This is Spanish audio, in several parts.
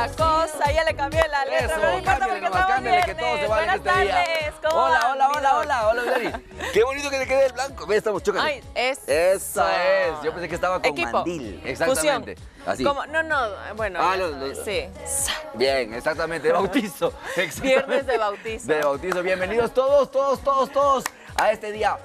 otra cosa. Ya le cambié la letra, Eso, pero no importa porque estamos cámbiale, que viernes. todo se vale en Buenas este día. tardes, ¿cómo Hola, van, hola, mi hola, Doc? hola, hola, Vilari. Qué bonito que te quede el blanco. Ve, estamos chocando. Ay, eso. Esa es. Yo pensé que estaba con Equipo. mandil. Exactamente. Fusión. Así. Como, no, bueno. Ah, ya sí. Bien, exactamente, de bautizo. Exactamente. Viernes de bautizo. De bautizo. Bienvenidos todos a este día.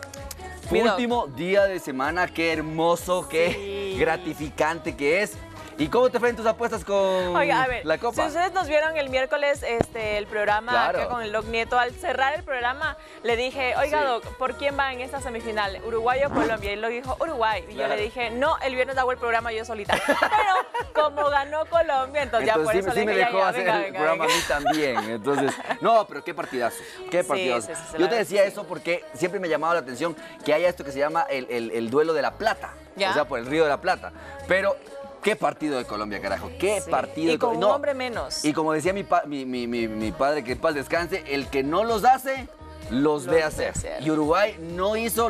Mi Doc. Último día de semana. Qué hermoso, qué Sí. gratificante que es. ¿Y cómo te fue en tus apuestas con Oiga, a ver, la copa? si ustedes nos vieron el miércoles el programa Claro. acá con el Doc Nieto, al cerrar el programa le dije, oiga Sí. Doc, ¿por quién va en esta semifinal? ¿Uruguay o Colombia? Y él lo dijo, Uruguay. Y Claro. yo le dije, no, el viernes hago el programa yo solita. Pero como ganó Colombia, entonces ya por sí, eso sí le me dije, dejó ya, hacer venga, el venga, programa venga. a mí también. Entonces, no, pero qué partidazo. Qué Sí, partidazo. sí, sí, Yo la te verdad decía que sí. eso porque siempre me ha llamado la atención que haya esto que se llama el duelo de la Plata. ¿Ya? O sea, por el Río de la Plata. Pero qué partido de Colombia, carajo. Qué Sí. partido Y de con Colombia. un hombre menos. Y como decía mi padre, que en paz descanse, el que no los hace, los ve hacer. Y Uruguay no hizo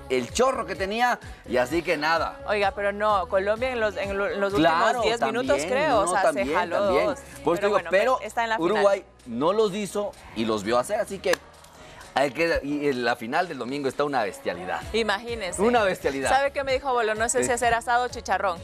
el chorro que tenía, y así que nada. Oiga, pero no, Colombia en los Claro, últimos 10 minutos también, creo, no, o sea, también, se jaló también. dos. Pues te digo, bueno, pero está en la final. Uruguay no los hizo y los vio hacer, así que y en la final del domingo está una bestialidad. Imagínese. Una bestialidad. ¿Sabe qué me dijo Bolo? No sé si hacer asado o chicharrón.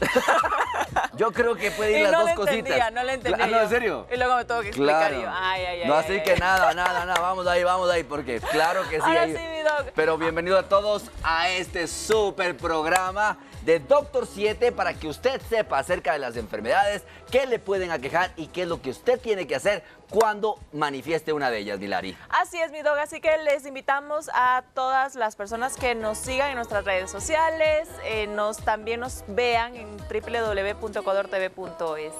Yo creo que puede ir Y las no dos le cositas. entendía, no le entendía. Ah, no, yo. ¿en serio? Y luego me tuvo que explicar y yo, ay. No, así que nada, vamos ahí, porque claro que sí. Ahora ahí- sí, mi Doc. Pero bienvenido a todos a este súper programa de Doctor 7 para que usted sepa acerca de las enfermedades, qué le pueden aquejar y qué es lo que usted tiene que hacer cuando manifieste una de ellas, Milari. Así es, mi Dog. Así que les invitamos a todas las personas que nos sigan en nuestras redes sociales, también nos vean en www.ecuadortv.es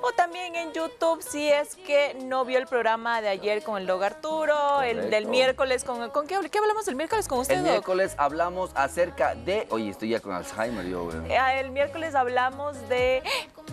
o también en YouTube si es que no vio el programa de ayer con el Dog Arturo, el del Correcto. miércoles ¿con qué hablamos el miércoles con usted, El Doc? miércoles hablamos acerca de... Oye, estoy ya con Alzheimer, yo, güey. El miércoles hablamos de...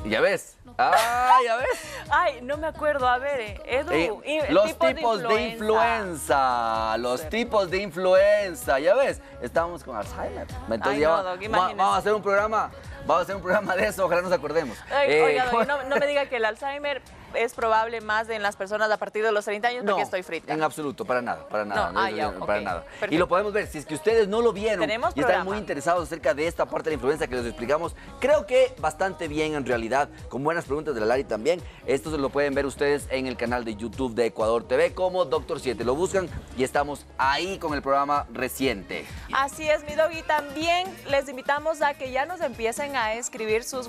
¿Ya ves? ¡Ah, ya ves! Ay, no me acuerdo. A ver, Edu. Los tipos de influenza. Los tipos de influenza. Ya ves, estábamos con Alzheimer. Entonces Ay, ya no, Doc, imagínese. vamos a hacer un programa. Vamos a hacer un programa de eso, ojalá nos acordemos. Oiga, Doc, no me diga que el Alzheimer es probable más en las personas a partir de los 30 años porque estoy frita. En absoluto, para nada. No, ya, para ok, nada. perfecto. Y lo podemos ver, si es que ustedes no lo vieron Tenemos y están programa. muy interesados acerca de esta parte de la influenza que les explicamos, creo que bastante bien en realidad, con buenas preguntas de la Lari también. Esto se lo pueden ver ustedes en el canal de YouTube de Ecuador TV como Doctor 7. Lo buscan y estamos ahí con el programa reciente. Así es, mi Dog. Y también les invitamos a que ya nos empiecen a escribir sus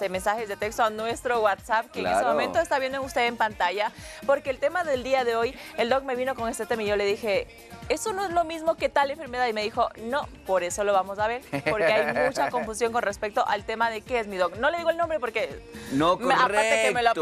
mensajes de texto a nuestro WhatsApp, que en este Claro. momento está viendo usted en pantalla, porque el tema del día de hoy, el Doc me vino con este tema y yo le dije, eso no es lo mismo que tal enfermedad. Y me dijo, no, por eso lo vamos a ver, porque hay mucha confusión con respecto al tema de qué es mi Doc. No le digo el nombre porque... No, correcto, aparte que me lo ha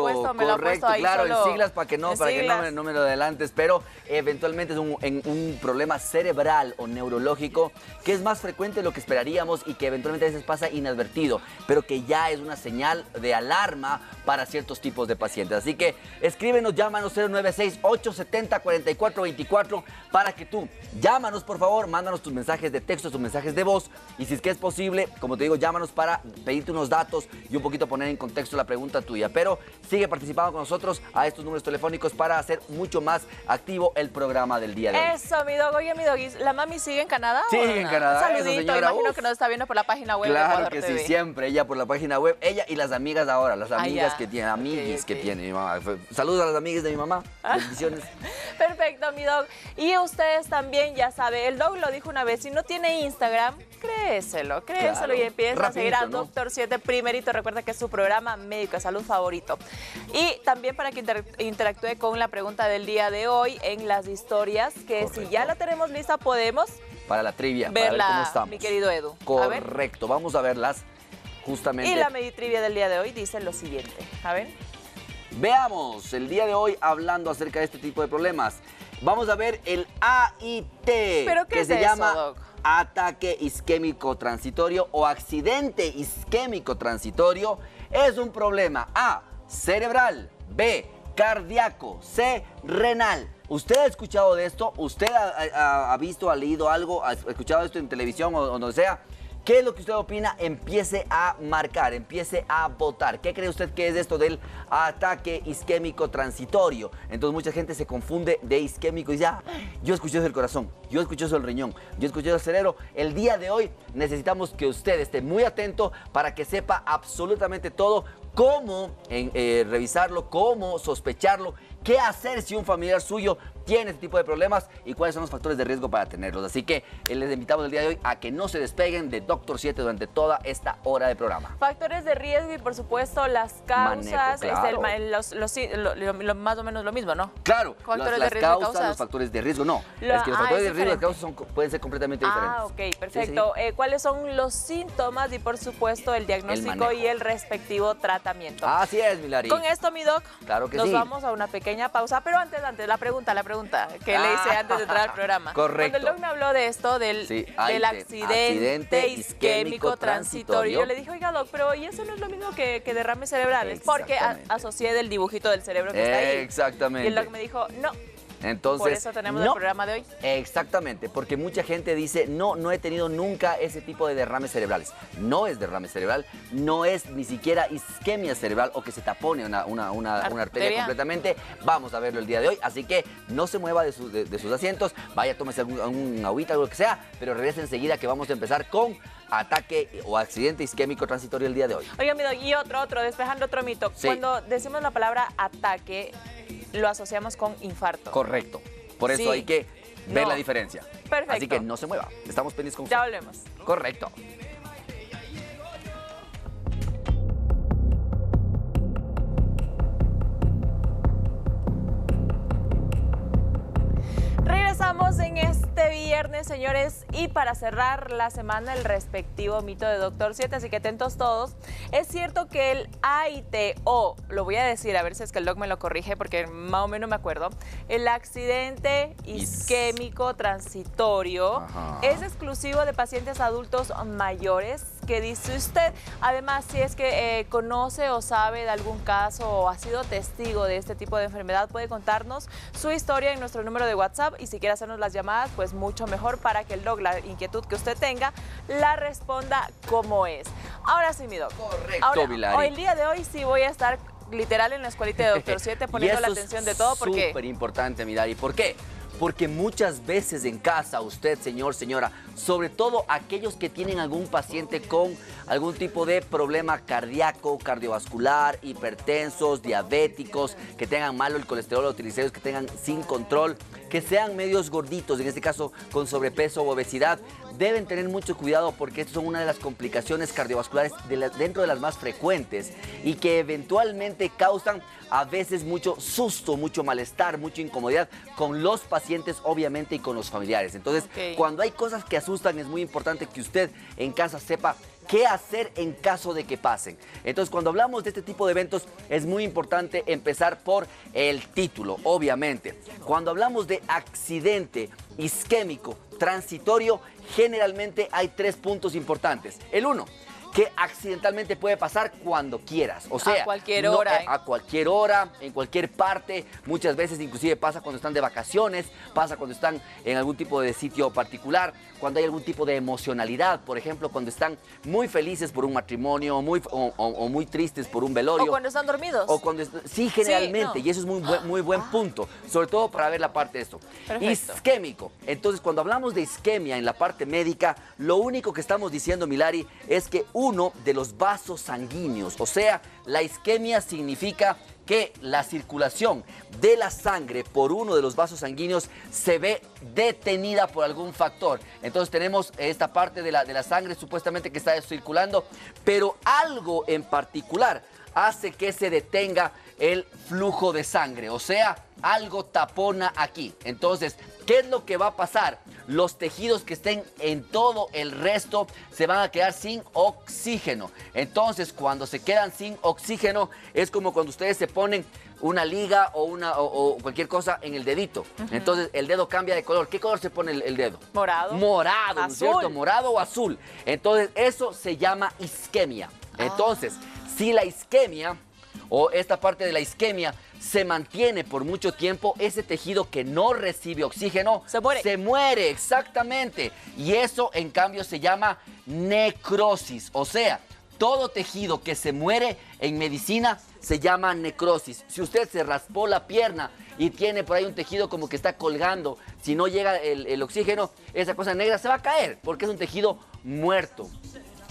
puesto ahí claro, solo en siglas para que no siglas. no me lo adelantes, pero eventualmente es un problema cerebral o neurológico que es más frecuente de lo que esperaríamos y que eventualmente a veces pasa inadvertido, pero que ya es una señal de alarma para ciertos tipos de pacientes. Así que escríbenos, llámanos 096-870-4424 para que tú, llámanos por favor, mándanos tus mensajes de texto, tus mensajes de voz y si es que es posible, como te digo, llámanos para pedirte unos datos y un poquito poner en contexto la pregunta tuya. Pero sigue participando con nosotros a estos números telefónicos para hacer mucho más activo el programa del día de hoy. Eso, mi Dog. Oye, mi Doggy, ¿la mami sigue en Canadá? Sigue o en no? Canadá, Un esa saludito, señora, imagino uf. que nos está viendo por la página web de Claro Ecuador que TV. sí, siempre ella por la página web, ella y las amigas ahora, las amigas ya. que tiene, amiguis Ok, que ok. tiene mi mamá. Saludos a las amigas de mi mamá, bendiciones. Perfecto, mi Dog. Y ustedes también, ya saben, el Dog lo dijo una vez, si no tiene Instagram, créeselo Claro, y empieza a seguir a rapidito, ¿no? Doctor 7 primerito. Recuerda que es su programa médico de salud favorito. Y también para que interactúe con la pregunta del día de hoy en las historias, que si ya la tenemos lista, podemos Para la trivia, para ver cómo verla, estamos. mi querido Edu. A ver. Correcto, vamos a verlas justamente. Y la meditrivia del día de hoy dice lo siguiente. A ver. Veamos, el día de hoy hablando acerca de este tipo de problemas. Vamos a ver el AIT, ¿Pero qué que es se eso, llama Doc? ataque isquémico transitorio o accidente isquémico transitorio. Es un problema A, cerebral, B, cardíaco, C, renal. ¿Usted ha escuchado de esto? ¿Usted ha visto, ha leído algo, ha escuchado esto en televisión o donde sea? ¿Qué es lo que usted opina? Empiece a marcar, empiece a votar. ¿Qué cree usted que es esto del ataque isquémico transitorio? Entonces mucha gente se confunde de isquémico y dice, yo escuché eso del corazón, yo escuché eso del riñón, yo escuché eso del cerebro. El día de hoy necesitamos que usted esté muy atento para que sepa absolutamente todo, cómo revisarlo, cómo sospecharlo, qué hacer si un familiar suyo tiene este tipo de problemas y cuáles son los factores de riesgo para tenerlos. Así que les invitamos el día de hoy a que no se despeguen de Doctor 7 durante toda esta hora de programa. Factores de riesgo y por supuesto las causas, claro. lo más o menos lo mismo, ¿no? Claro, Factores las de riesgo, causas, los factores de riesgo, no. Es que los factores de riesgo y las causas pueden ser completamente diferentes. Ok, perfecto. Sí. ¿Cuáles son los síntomas y por supuesto el diagnóstico y el respectivo tratamiento? Así es, Milari. Con esto, mi doc, claro que nos sí. Vamos a una pequeña pausa, pero antes, la pregunta que le hice antes de entrar al programa. Correcto. Cuando el doc me habló de esto, del accidente isquémico transitorio, yo le dije, oiga, doc, pero ¿y eso no es lo mismo que derrames cerebrales? Porque asocié del dibujito del cerebro que está ahí. Exactamente. Y el doc me dijo, no. Entonces, por eso tenemos el programa de hoy. Exactamente, porque mucha gente dice, no he tenido nunca ese tipo de derrames cerebrales. No es derrame cerebral, no es ni siquiera isquemia cerebral o que se tapone una arteria completamente. Vamos a verlo el día de hoy, así que no se mueva de sus asientos, vaya, tómese un agüita, algo que sea, pero regrese enseguida que vamos a empezar con ataque o accidente isquémico transitorio el día de hoy. Oiga, mi doc, y despejando otro mito. Sí. Cuando decimos la palabra ataque, lo asociamos con infarto. Correcto. Por eso hay que ver la diferencia. Perfecto. Así que no se mueva. Estamos pendientes con usted. Ya volvemos. Correcto. Regresamos en este viernes, señores, y para cerrar la semana el respectivo mito de Doctor 7, así que atentos todos. Es cierto que el AITO, lo voy a decir, a ver si es que el doc me lo corrige porque más o menos me acuerdo, el accidente isquémico transitorio es exclusivo de pacientes adultos mayores. ¿Qué dice usted? Además, si es que conoce o sabe de algún caso o ha sido testigo de este tipo de enfermedad, puede contarnos su historia en nuestro número de WhatsApp y si quiere hacernos las llamadas, pues mucho mejor para que el doc, la inquietud que usted tenga, la responda como es. Ahora sí, mi doc. Correcto, ahora, Vilari. El día de hoy sí voy a estar literal en la escuelita de Doctor 7 poniendo la atención de todo porque... Es súper importante, Milari. ¿Por qué? Porque muchas veces en casa, usted, señor, señora, sobre todo aquellos que tienen algún paciente con algún tipo de problema cardíaco, cardiovascular, hipertensos, diabéticos, que tengan malo el colesterol o triglicéridos, que tengan sin control, que sean medios gorditos, en este caso con sobrepeso o obesidad, deben tener mucho cuidado porque estas son una de las complicaciones cardiovasculares dentro de las más frecuentes y que eventualmente causan a veces mucho susto, mucho malestar, mucha incomodidad con los pacientes obviamente y con los familiares. Entonces, cuando hay cosas que asustan es muy importante que usted en casa sepa qué hacer en caso de que pasen. Entonces, cuando hablamos de este tipo de eventos, es muy importante empezar por el título, obviamente. Cuando hablamos de accidente isquémico transitorio, generalmente hay 3 puntos importantes. El 1, que accidentalmente puede pasar cuando quieras, o sea, a cualquier hora, a cualquier hora, en cualquier parte. Muchas veces inclusive pasa cuando están de vacaciones, pasa cuando están en algún tipo de sitio particular, cuando hay algún tipo de emocionalidad, por ejemplo, cuando están muy felices por un matrimonio, o muy tristes por un velorio. O cuando están dormidos. O cuando sí, generalmente, y eso es muy buen punto, sobre todo para ver la parte de esto. Perfecto. Isquémico. Entonces, cuando hablamos de isquemia en la parte médica, lo único que estamos diciendo, Milari, es que uno de los vasos sanguíneos, o sea, la isquemia significa que la circulación de la sangre por uno de los vasos sanguíneos se ve detenida por algún factor. Entonces tenemos esta parte de la sangre supuestamente que está circulando, pero algo en particular hace que se detenga el flujo de sangre, o sea, algo tapona aquí. Entonces, ¿qué es lo que va a pasar? Los tejidos que estén en todo el resto se van a quedar sin oxígeno. Entonces, cuando se quedan sin oxígeno, es como cuando ustedes se ponen una liga o cualquier cosa en el dedito. Entonces, el dedo cambia de color. ¿Qué color se pone el dedo? Morado. Morado, ¿no es cierto? Morado o azul. Entonces, eso se llama isquemia. Entonces, si la isquemia o esta parte de la isquemia se mantiene por mucho tiempo, ese tejido que no recibe oxígeno se muere, exactamente. Y eso en cambio se llama necrosis, o sea, todo tejido que se muere en medicina se llama necrosis. Si usted se raspó la pierna y tiene por ahí un tejido como que está colgando, si no llega el oxígeno, esa cosa negra se va a caer porque es un tejido muerto.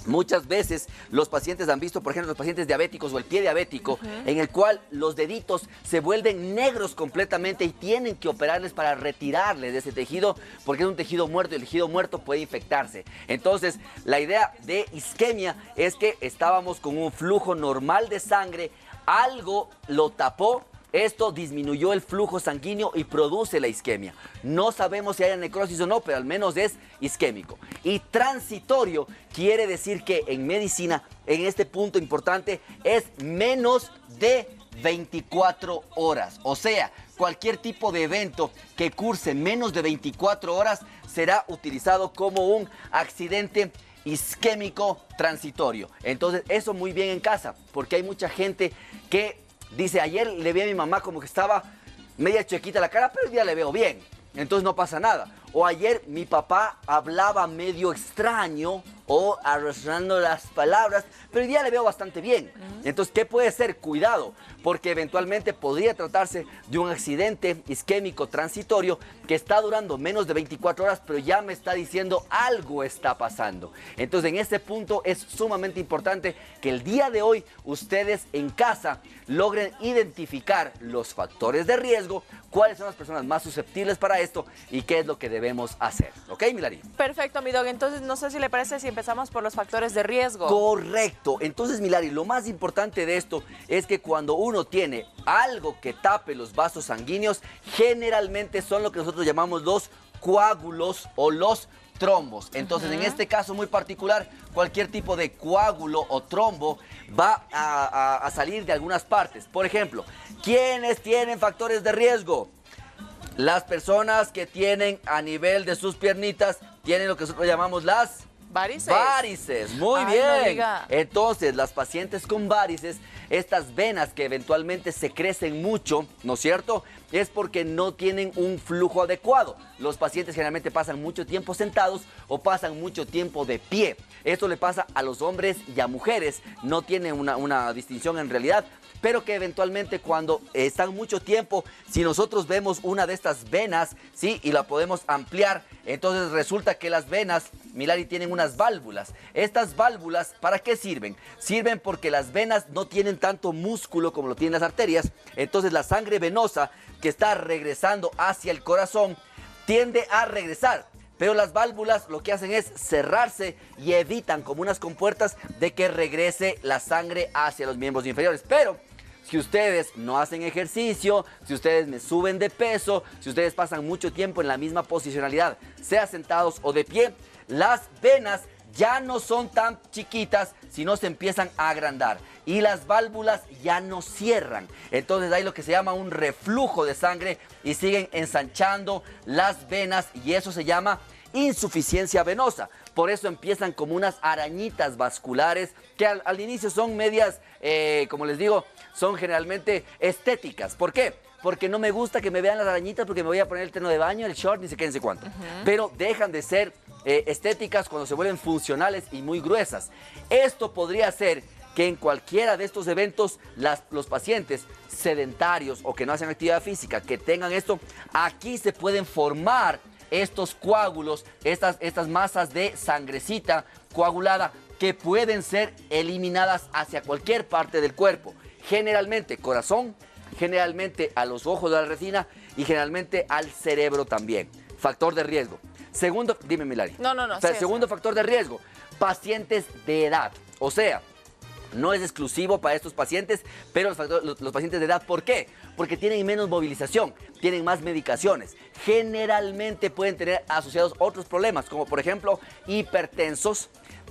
Muchas veces los pacientes han visto, por ejemplo, los pacientes diabéticos o el pie diabético, en el cual los deditos se vuelven negros completamente y tienen que operarles para retirarles de ese tejido porque es un tejido muerto y el tejido muerto puede infectarse. Entonces, la idea de isquemia es que estábamos con un flujo normal de sangre, algo lo tapó. Esto disminuyó el flujo sanguíneo y produce la isquemia. No sabemos si hay necrosis o no, pero al menos es isquémico. Y transitorio quiere decir que en medicina, en este punto importante, es menos de 24 horas. O sea, cualquier tipo de evento que curse menos de 24 horas será utilizado como un accidente isquémico transitorio. Entonces, eso muy bien en casa, porque hay mucha gente que dice, ayer le vi a mi mamá como que estaba media chuequita la cara, pero hoy día le veo bien, entonces no pasa nada. O ayer mi papá hablaba medio extraño o arrastrando las palabras, pero hoy día le veo bastante bien. Entonces, ¿qué puede ser? Cuidado, porque eventualmente podría tratarse de un accidente isquémico transitorio que está durando menos de 24 horas, pero ya me está diciendo algo está pasando. Entonces, en este punto es sumamente importante que el día de hoy ustedes en casa logren identificar los factores de riesgo, cuáles son las personas más susceptibles para esto y qué es lo que debemos hacer. ¿Ok, Milari? Perfecto, mi dog. Entonces, no sé si le parece si empezamos por los factores de riesgo. Correcto. Entonces, Milari, lo más importante de esto es que cuando uno tiene algo que tape los vasos sanguíneos, generalmente son lo que nosotros llamamos los coágulos o los trombos. Entonces, en este caso muy particular, cualquier tipo de coágulo o trombo va a salir de algunas partes. Por ejemplo, ¿quiénes tienen factores de riesgo? Las personas que tienen a nivel de sus piernitas, tienen lo que nosotros llamamos las varices. Varices, muy bien. No diga. Entonces, las pacientes con varices, estas venas que eventualmente se crecen mucho, ¿no es cierto? Es porque no tienen un flujo adecuado. Los pacientes generalmente pasan mucho tiempo sentados o pasan mucho tiempo de pie. Esto le pasa a los hombres y a mujeres, no tiene una distinción en realidad, pero que eventualmente cuando están mucho tiempo, si nosotros vemos una de estas venas, ¿sí? Y la podemos ampliar, entonces resulta que las venas, Milari, tienen unas válvulas. Estas válvulas, ¿para qué sirven? Sirven porque las venas no tienen tanto músculo como lo tienen las arterias, entonces la sangre venosa que está regresando hacia el corazón tiende a regresar. Pero las válvulas lo que hacen es cerrarse y evitan como unas compuertas de que regrese la sangre hacia los miembros inferiores. Pero si ustedes no hacen ejercicio, si ustedes me suben de peso, si ustedes pasan mucho tiempo en la misma posicionalidad, sea sentados o de pie, las venas ya no son tan chiquitas, sino se empiezan a agrandar y las válvulas ya no cierran. Entonces hay lo que se llama un reflujo de sangre y siguen ensanchando las venas y eso se llama insuficiencia venosa. Por eso empiezan como unas arañitas vasculares que al inicio son medias, como les digo, son generalmente estéticas. ¿Por qué? Porque no me gusta que me vean las arañitas porque me voy a poner el terno de baño, el short, ni sé qué, ni sé cuánto. Pero dejan de ser estéticas cuando se vuelven funcionales y muy gruesas. Esto podría ser que en cualquiera de estos eventos los pacientes sedentarios o que no hacen actividad física, que tengan esto, aquí se pueden formar estos coágulos, estas masas de sangrecita coagulada que pueden ser eliminadas hacia cualquier parte del cuerpo. Generalmente corazón, generalmente a los ojos de la retina y generalmente al cerebro también. Factor de riesgo. Segundo, dime, Milari. No. Segundo factor de riesgo, pacientes de edad. O sea, no es exclusivo para estos pacientes, pero los pacientes de edad, ¿por qué? Porque tienen menos movilización, tienen más medicaciones. Generalmente pueden tener asociados otros problemas, como por ejemplo hipertensos,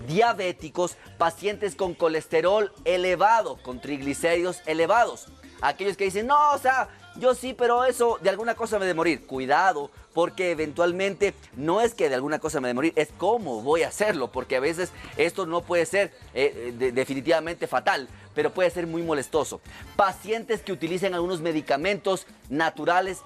diabéticos, pacientes con colesterol elevado, con triglicéridos elevados. Aquellos que dicen, no, o sea, yo sí, pero eso de alguna cosa me de morir. Cuidado, porque eventualmente no es que de alguna cosa me de morir, es cómo voy a hacerlo, porque a veces esto no puede ser definitivamente fatal, pero puede ser muy molestoso. Pacientes que utilicen algunos medicamentos naturales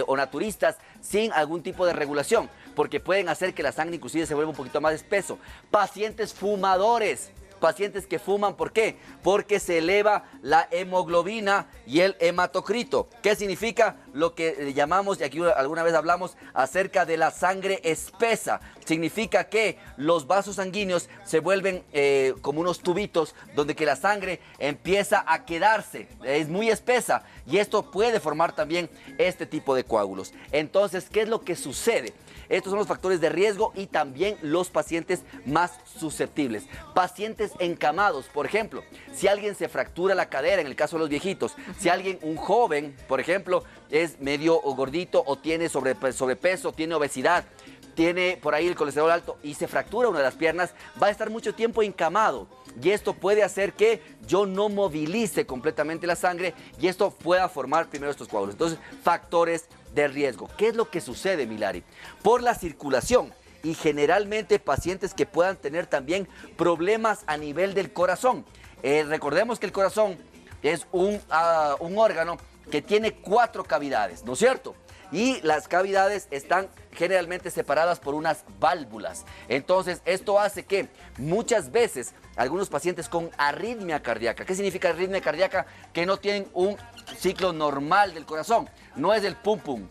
o naturistas sin algún tipo de regulación, porque pueden hacer que la sangre inclusive se vuelva un poquito más espeso. Pacientes fumadores. Pacientes que fuman, ¿por qué? Porque se eleva la hemoglobina y el hematocrito. ¿Qué significa? Lo que llamamos, y aquí alguna vez hablamos acerca de la sangre espesa. Significa que los vasos sanguíneos se vuelven como unos tubitos donde que la sangre empieza a quedarse, es muy espesa y esto puede formar también este tipo de coágulos. Entonces, ¿qué es lo que sucede? Estos son los factores de riesgo y también los pacientes más susceptibles. Pacientes encamados, por ejemplo, si alguien se fractura la cadera, en el caso de los viejitos, si alguien, un joven, por ejemplo, es medio gordito o tiene sobrepeso, tiene obesidad, tiene por ahí el colesterol alto y se fractura una de las piernas, va a estar mucho tiempo encamado. Y esto puede hacer que yo no movilice completamente la sangre y esto pueda formar primero estos coágulos. Entonces, factores de riesgo. ¿Qué es lo que sucede, Milari? Por la circulación y generalmente pacientes que puedan tener también problemas a nivel del corazón. Recordemos que el corazón es un órgano que tiene 4 cavidades, ¿no es cierto? Y las cavidades están generalmente separadas por unas válvulas. Entonces, esto hace que muchas veces algunos pacientes con arritmia cardíaca, ¿qué significa arritmia cardíaca? Que no tienen un ciclo normal del corazón. No es el pum pum,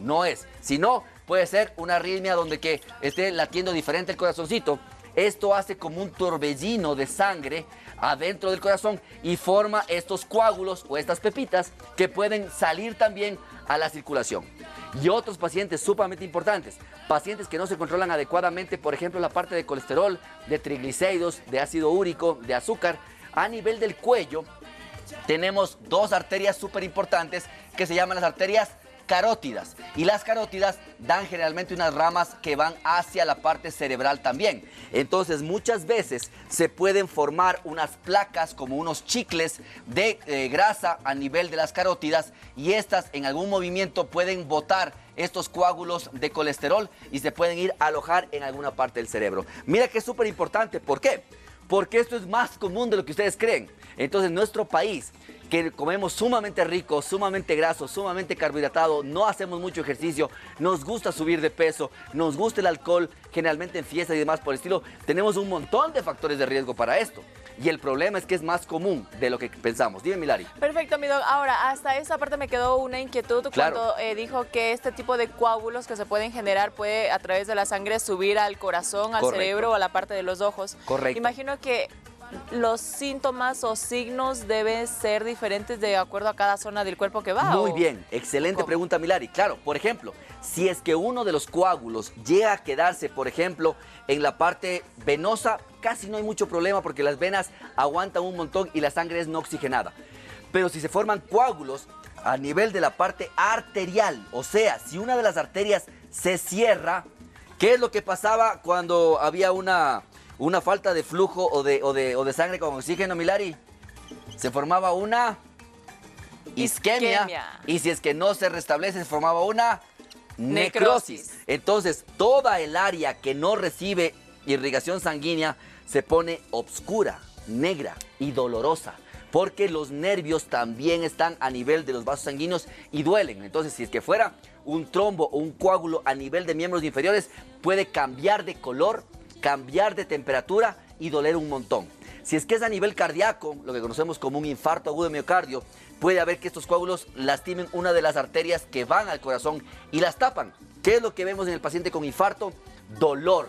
no es. Sino puede ser una arritmia donde que esté latiendo diferente el corazoncito. Esto hace como un torbellino de sangre adentro del corazón y forma estos coágulos o estas pepitas que pueden salir también a la circulación. Y otros pacientes sumamente importantes, pacientes que no se controlan adecuadamente, por ejemplo, la parte de colesterol, de triglicéridos, de ácido úrico, de azúcar, a nivel del cuello, tenemos 2 arterias súper importantes que se llaman las arterias carótidas. Y las carótidas dan generalmente unas ramas que van hacia la parte cerebral también. Entonces, muchas veces se pueden formar unas placas como unos chicles de grasa a nivel de las carótidas y estas en algún movimiento pueden botar estos coágulos de colesterol y se pueden ir a alojar en alguna parte del cerebro. Mira que es súper importante. ¿Por qué? Porque esto es más común de lo que ustedes creen. Entonces, nuestro país, que comemos sumamente rico, sumamente graso, sumamente carbohidratado, no hacemos mucho ejercicio, nos gusta subir de peso, nos gusta el alcohol, generalmente en fiestas y demás por el estilo, tenemos un montón de factores de riesgo para esto. Y el problema es que es más común de lo que pensamos. Dime, Milari. Perfecto, mi doc. Ahora, hasta esa parte me quedó una inquietud Claro. cuando dijo que este tipo de coágulos que se pueden generar puede a través de la sangre subir al corazón, al Correcto. cerebro o a la parte de los ojos. Correcto. Imagino que los síntomas o signos deben ser diferentes de acuerdo a cada zona del cuerpo que va. Muy ¿o? bien, excelente ¿Cómo? pregunta, Milari. Claro, por ejemplo, si es que uno de los coágulos llega a quedarse, por ejemplo, en la parte venosa, casi no hay mucho problema porque las venas aguantan un montón y la sangre es no oxigenada. Pero si se forman coágulos a nivel de la parte arterial, o sea, si una de las arterias se cierra, ¿qué es lo que pasaba cuando había una falta de flujo o de sangre con oxígeno, Milari? Se formaba una isquemia. Y si es que no se restablece, se formaba una necrosis. Entonces, toda el área que no recibe irrigación sanguínea se pone obscura, negra y dolorosa. Porque los nervios también están a nivel de los vasos sanguíneos y duelen. Entonces, si es que fuera un trombo o un coágulo a nivel de miembros inferiores, puede cambiar de color, cambiar de temperatura y doler un montón. Si es que es a nivel cardíaco, lo que conocemos como un infarto agudo de miocardio, puede haber que estos coágulos lastimen una de las arterias que van al corazón y las tapan. ¿Qué es lo que vemos en el paciente con infarto? Dolor,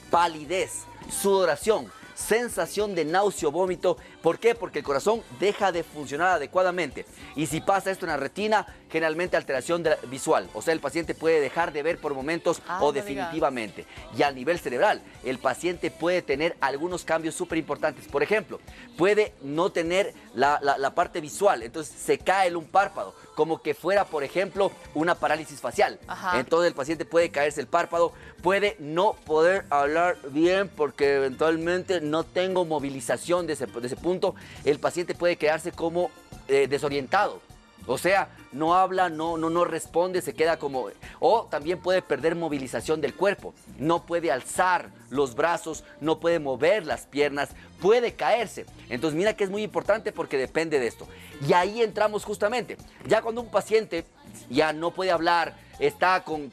palidez, sudoración, sensación de náusea o vómito. ¿Por qué? Porque el corazón deja de funcionar adecuadamente. Y si pasa esto en la retina, generalmente alteración visual. O sea, el paciente puede dejar de ver por momentos o definitivamente. Y a nivel cerebral, el paciente puede tener algunos cambios súper importantes. Por ejemplo, puede no tener la parte visual. Entonces se cae un párpado, como que fuera, por ejemplo, una parálisis facial. Ajá. Entonces el paciente puede caerse el párpado, puede no poder hablar bien porque eventualmente no tengo movilización de ese punto. El paciente puede quedarse como desorientado. O sea, no habla, no responde, se queda como... O también puede perder movilización del cuerpo. No puede alzar los brazos, no puede mover las piernas, puede caerse. Entonces mira que es muy importante porque depende de esto. Y ahí entramos justamente. Ya cuando un paciente ya no puede hablar, está con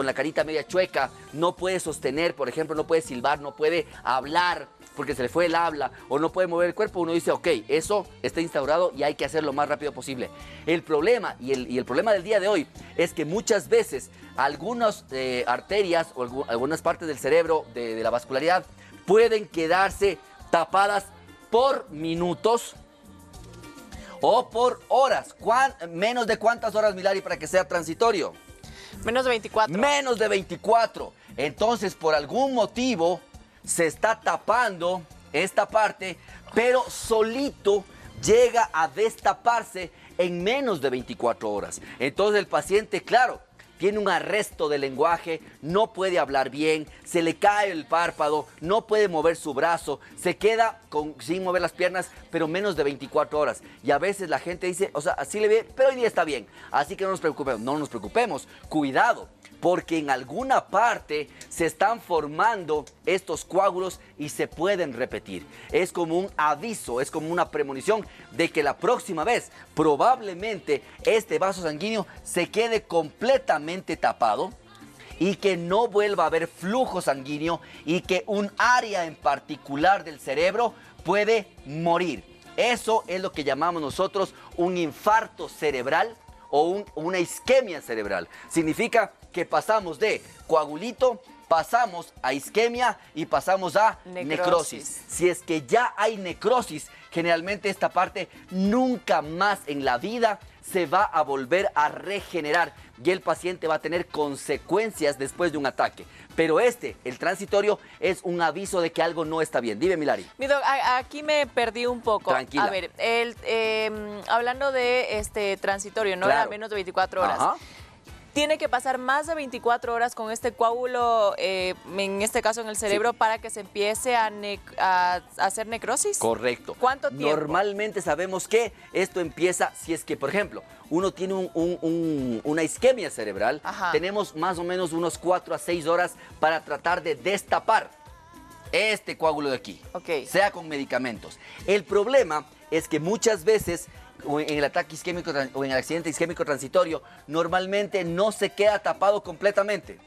la carita media chueca, no puede sostener, por ejemplo, no puede silbar, no puede hablar porque se le fue el habla o no puede mover el cuerpo, uno dice, ok, eso está instaurado y hay que hacerlo lo más rápido posible. El problema y el problema del día de hoy es que muchas veces algunas arterias o algunas partes del cerebro de la vascularidad pueden quedarse tapadas por minutos o por horas. ¿Menos de cuántas horas, Milari, para que sea transitorio? Menos de 24. Menos de 24. Entonces, por algún motivo, se está tapando esta parte, pero solito llega a destaparse en menos de 24 horas. Entonces, el paciente, claro, tiene un arresto del lenguaje, no puede hablar bien, se le cae el párpado, no puede mover su brazo, se queda sin mover las piernas, pero menos de 24 horas. Y a veces la gente dice, o sea, así le ve, pero hoy día está bien. Así que no nos preocupemos, cuidado, porque en alguna parte se están formando estos coágulos y se pueden repetir. Es como un aviso, es como una premonición de que la próxima vez probablemente este vaso sanguíneo se quede completamente tapado y que no vuelva a haber flujo sanguíneo y que un área en particular del cerebro puede morir. Eso es lo que llamamos nosotros un infarto cerebral o una isquemia cerebral. Significa que pasamos de coagulito, pasamos a isquemia y pasamos a necrosis. Si es que ya hay necrosis, generalmente esta parte nunca más en la vida se va a volver a regenerar y el paciente va a tener consecuencias después de un ataque. Pero el transitorio, es un aviso de que algo no está bien. Dime, Milari. Mi doc, aquí me perdí un poco. Tranquila. A ver, hablando de este transitorio, ¿no? Claro. Era menos de 24 horas. Ajá. Tiene que pasar más de 24 horas con este coágulo, en este caso en el cerebro, Sí, para que se empiece a hacer necrosis. Correcto. ¿Cuánto tiempo? Normalmente sabemos que esto empieza si es que, por ejemplo, uno tiene una isquemia cerebral. Ajá. Tenemos más o menos unos 4 a 6 horas para tratar de destapar este coágulo de aquí, Ok. sea con medicamentos. El problema es que muchas veces o en el ataque isquémico o en el accidente isquémico transitorio, normalmente no se queda tapado completamente.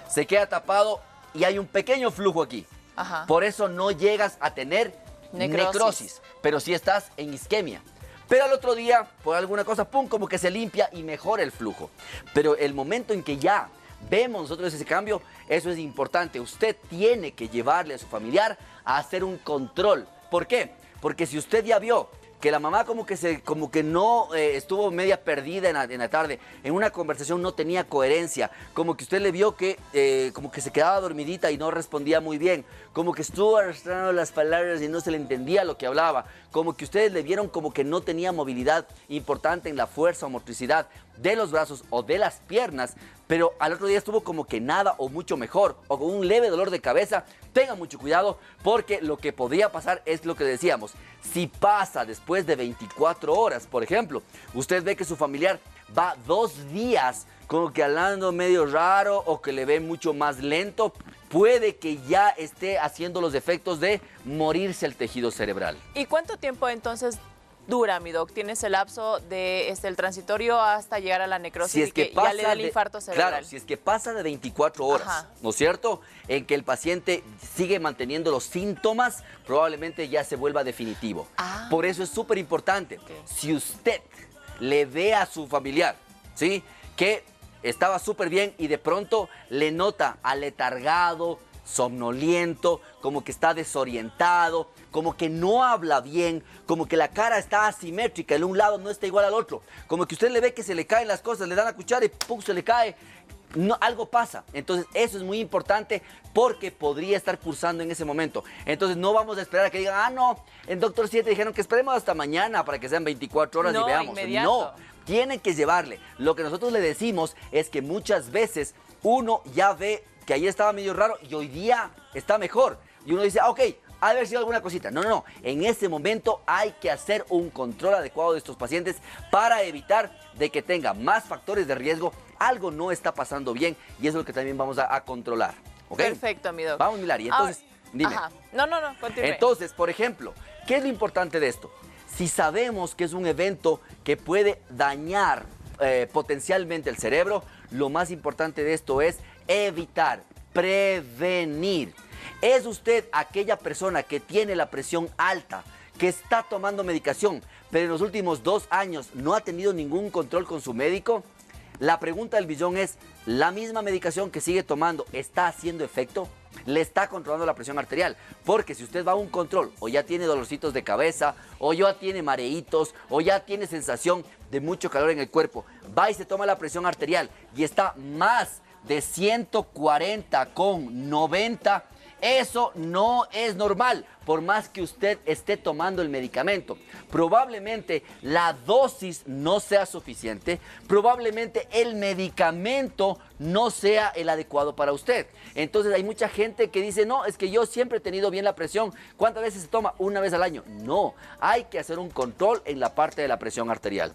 Se queda tapado y hay un pequeño flujo aquí. Ajá. Por eso no llegas a tener necrosis, pero sí estás en isquemia. Pero al otro día, por alguna cosa, pum, como que se limpia y mejora el flujo. Pero el momento en que ya vemos nosotros ese cambio, eso es importante. Usted tiene que llevarle a su familiar a hacer un control. ¿Por qué? Porque si usted ya vio que la mamá como que no estuvo media perdida en la tarde, en una conversación no tenía coherencia, como que usted le vio que como que se quedaba dormidita y no respondía muy bien, como que estuvo arrastrando las palabras y no se le entendía lo que hablaba, como que ustedes le vieron como que no tenía movilidad importante en la fuerza o motricidad de los brazos o de las piernas, pero al otro día estuvo como que nada o mucho mejor, o con un leve dolor de cabeza, tengan mucho cuidado porque lo que podría pasar es lo que decíamos. Si pasa después de 24 horas, por ejemplo, usted ve que su familiar va 2 días como que hablando medio raro o que le ve mucho más lento, puede que ya esté haciendo los efectos de morirse el tejido cerebral. ¿Y cuánto tiempo entonces dura, mi doc? ¿Tienes el lapso de el transitorio hasta llegar a la necrosis Si es y que ya le da el infarto cerebral? Claro, si es que pasa de 24 horas, Ajá. ¿no es cierto? En que el paciente sigue manteniendo los síntomas, probablemente ya se vuelva definitivo. Ah. Por eso es súper importante. Ok. Si usted le ve a su familiar, ¿sí?, que estaba súper bien y de pronto le nota aletargado, somnoliento, como que está desorientado, como que no habla bien, como que la cara está asimétrica, el un lado no está igual al otro, como que usted le ve que se le caen las cosas, le dan la cuchara y ¡pum!, se le cae. No, algo pasa. Entonces eso es muy importante porque podría estar cursando en ese momento. Entonces no vamos a esperar a que digan, ah, no, el doctor 7 dijeron que esperemos hasta mañana para que sean 24 horas No, y veamos. inmediato. No, tienen que llevarle. Lo que nosotros le decimos es que muchas veces uno ya ve que ayer estaba medio raro y hoy día está mejor. Y uno dice, ah, ok, ha de haber sido alguna cosita. No, no, no. En ese momento hay que hacer un control adecuado de estos pacientes para evitar de que tenga más factores de riesgo. Algo no está pasando bien y eso es lo que también vamos a controlar. ¿Ok? Perfecto, mi doc. Vamos, Milari. Entonces, dime. Ajá. No, continúe. Entonces, por ejemplo, ¿qué es lo importante de esto? Si sabemos que es un evento que puede dañar potencialmente el cerebro, lo más importante de esto es evitar, prevenir. ¿Es usted aquella persona que tiene la presión alta, que está tomando medicación, pero en los últimos 2 años no ha tenido ningún control con su médico? La pregunta del billón es, ¿la misma medicación que sigue tomando está haciendo efecto? ¿Le está controlando la presión arterial? Porque si usted va a un control, o ya tiene dolorcitos de cabeza, o ya tiene mareitos, o ya tiene sensación de mucho calor en el cuerpo, va y se toma la presión arterial y está más de 140/90, eso no es normal, por más que usted esté tomando el medicamento. Probablemente la dosis no sea suficiente, probablemente el medicamento no sea el adecuado para usted. Entonces hay mucha gente que dice, no, es que yo siempre he tenido bien la presión. ¿Cuántas veces se toma? 1 vez al año. No, hay que hacer un control en la parte de la presión arterial.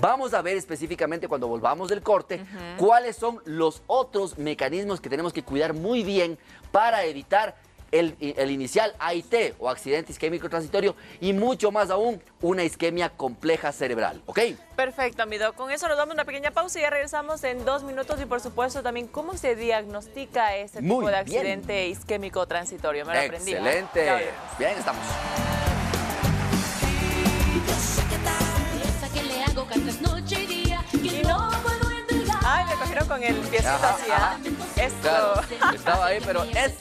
Vamos a ver específicamente cuando volvamos del corte cuáles son los otros mecanismos que tenemos que cuidar muy bien para evitar el inicial AIT o accidente isquémico transitorio y mucho más aún una isquemia compleja cerebral, ¿ok? Perfecto, mi doc. Con eso nos damos una pequeña pausa y ya regresamos en 2 minutos y por supuesto también cómo se diagnostica este tipo de accidente isquémico transitorio. Me lo aprendí. Excelente. Bien, estamos. Ay, me cogieron con el piecito así, Esto. Claro, estaba ahí, pero es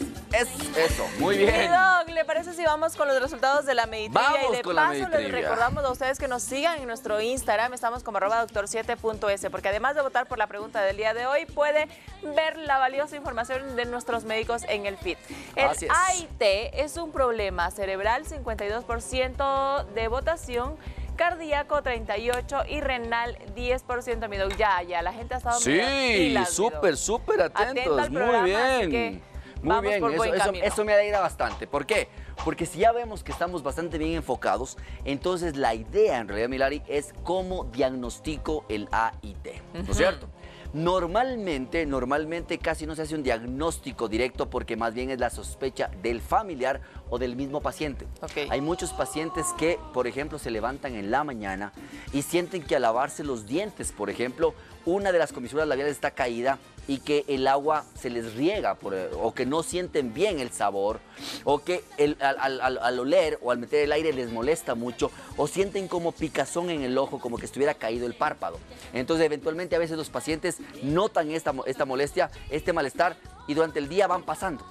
eso. Muy bien. Doc, ¿le parece si vamos con los resultados de la Meditrivia? Vamos y de con la paso les Meditrivia. recordamos a ustedes que nos sigan en nuestro Instagram. Estamos como @doctor7.es, porque además de votar por la pregunta del día de hoy, puede ver la valiosa información de nuestros médicos en el feed. El Así es. AIT es un problema cerebral, 52% de votación, cardíaco 38% y renal 10%, mi doc. Ya, la gente ha estado Sí, pilas, mi doc. súper Atenta atentos. al programa, Muy así bien. que Muy vamos bien, por buen camino. eso me alegra bastante. ¿Por qué? Porque si ya vemos que estamos bastante bien enfocados, entonces la idea en realidad, Milari, es cómo diagnostico el AIT, ¿no es cierto? Normalmente casi no se hace un diagnóstico directo porque más bien es la sospecha del familiar o del mismo paciente. Ok. Hay muchos pacientes que, por ejemplo, se levantan en la mañana y sienten que al lavarse los dientes, por ejemplo, una de las comisuras labiales está caída y que el agua se les riega o que no sienten bien el sabor o que al oler o al meter el aire les molesta mucho o sienten como picazón en el ojo, como que estuviera caído el párpado. Entonces, eventualmente a veces los pacientes notan esta molestia, este malestar y durante el día van pasando.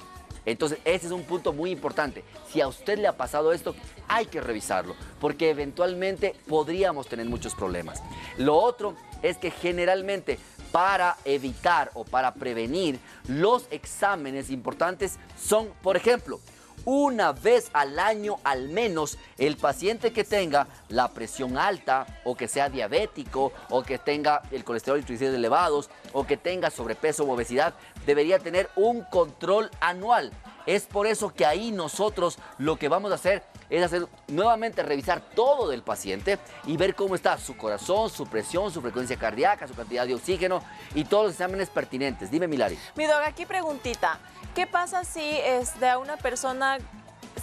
Entonces, ese es un punto muy importante. Si a usted le ha pasado esto, hay que revisarlo, porque eventualmente podríamos tener muchos problemas. Lo otro es que generalmente para evitar o para prevenir, los exámenes importantes son, por ejemplo, 1 vez al año al menos el paciente que tenga la presión alta o que sea diabético o que tenga el colesterol y triglicéridos elevados o que tenga sobrepeso o obesidad debería tener un control anual. Es por eso que ahí nosotros lo que vamos a hacer es nuevamente revisar todo del paciente y ver cómo está su corazón, su presión, su frecuencia cardíaca, su cantidad de oxígeno y todos los exámenes pertinentes. Dime, Milari. Mi doc, aquí preguntita. ¿Qué pasa si a una persona